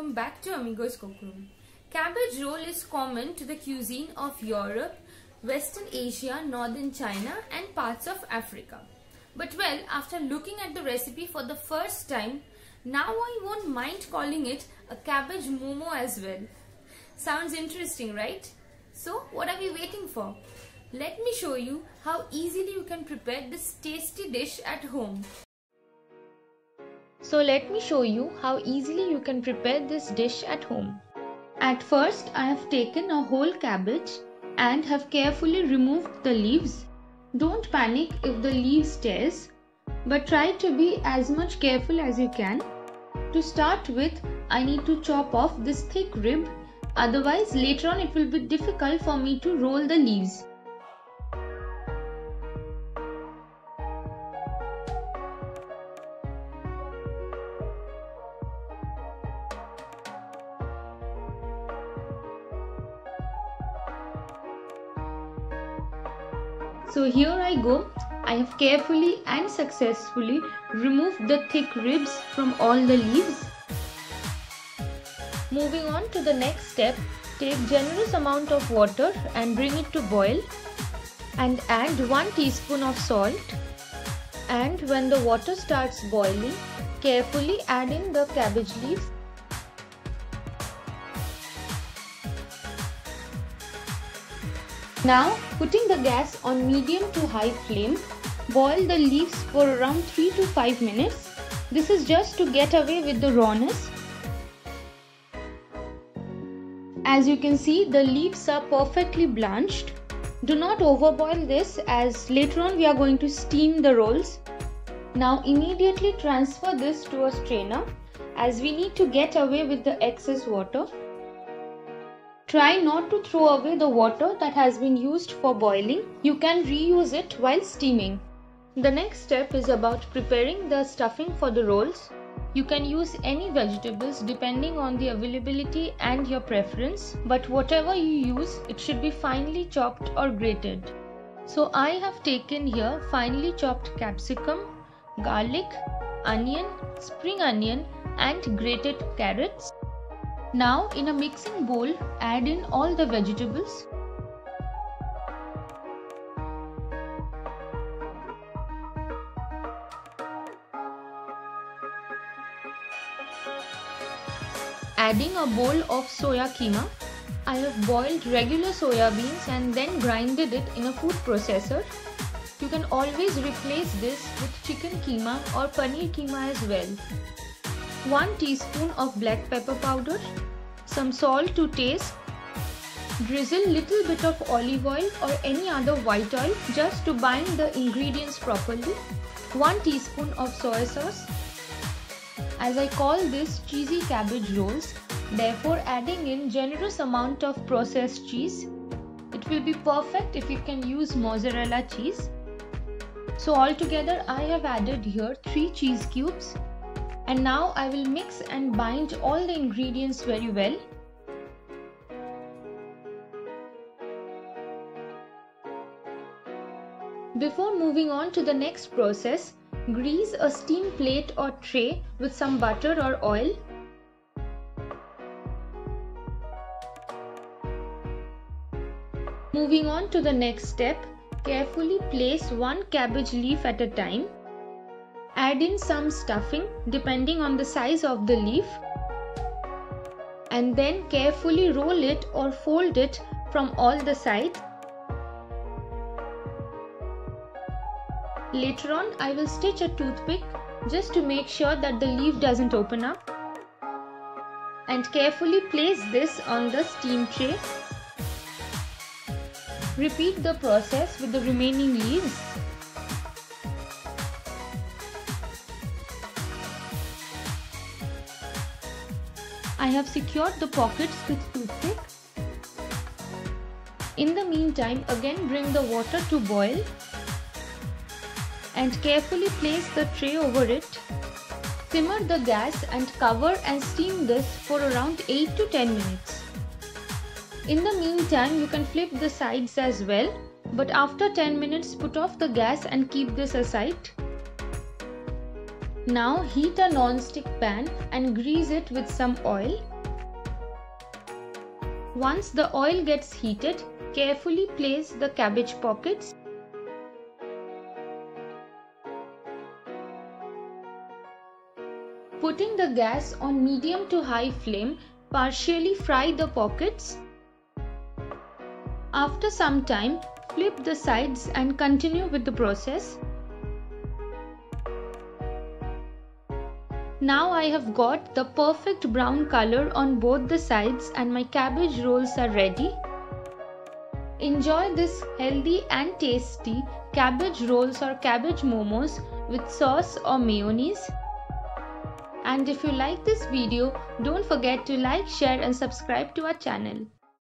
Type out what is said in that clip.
welcome back to Amigo's Cookroom. Cabbage roll is common to the cuisine of Europe, Western Asia, Northern China and parts of Africa. But well, after looking at the recipe for the first time, now I won't mind calling it a cabbage momo as well. Sounds interesting, right? So what are we waiting for? Let me show you how easily you can prepare this tasty dish at home. So let me show you how easily you can prepare this dish at home. At first, I have taken a whole cabbage and have carefully removed the leaves. Don't panic if the leaves tears, but try to be as much careful as you can. To start with, I need to chop off this thick rib, otherwise later on it will be difficult for me to roll the leaves. So here I go. I have carefully and successfully removed the thick ribs from all the leaves. Moving on to the next step, take generous amount of water and bring it to boil and add 1 teaspoon of salt. And when the water starts boiling, carefully add in the cabbage leaves. Now, putting the gas on medium to high flame, boil the leaves for around 3 to 5 minutes. This is just to get away with the rawness. As you can see, the leaves are perfectly blanched. Do not overboil this, as later on we are going to steam the rolls. Now immediately transfer this to a strainer, as we need to get away with the excess water. Try not to throw away the water that has been used for boiling. You can reuse it while steaming. The next step is about preparing the stuffing for the rolls. You can use any vegetables depending on the availability and your preference, but whatever you use, it should be finely chopped or grated. So I have taken here finely chopped capsicum, garlic, onion, spring onion and grated carrots. Now in a mixing bowl, add in all the vegetables. Adding a bowl of soya keema. I have boiled regular soya beans and then grinded it in a food processor. You can always replace this with chicken keema or paneer keema as well. 1 teaspoon of black pepper powder, some salt to taste, drizzle little bit of olive oil or any other white oil just to bind the ingredients properly, 1 teaspoon of soy sauce. As I call this cheesy cabbage rolls, therefore adding in generous amount of processed cheese. It will be perfect if you can use mozzarella cheese. So altogether I have added here 3 cheese cubes. And now I will mix and bind all the ingredients very well. Before moving on to the next process, grease a steam plate or tray with some butter or oil. Moving on to the next step, carefully place 1 cabbage leaf at a time. Add in some stuffing depending on the size of the leaf and then carefully roll it or fold it from all the sides. Later on, I will stitch a toothpick just to make sure that the leaf doesn't open up, and carefully place this on the steam tray. Repeat the process with the remaining leaves. I have secured the pockets with toothpick. In the meantime, again bring the water to boil and carefully place the tray over it. Simmer the gas and cover and steam this for around 8 to 10 minutes. In the meantime, you can flip the sides as well, but after 10 minutes put off the gas and keep this aside. Now heat a non-stick pan and grease it with some oil. Once the oil gets heated, carefully place the cabbage pockets. Putting the gas on medium to high flame, partially fry the pockets. After some time, flip the sides and continue with the process. Now I have got the perfect brown color on both the sides and my cabbage rolls are ready. Enjoy this healthy and tasty cabbage rolls or cabbage momos with sauce or mayonnaise. And if you like this video, don't forget to like, share and subscribe to our channel.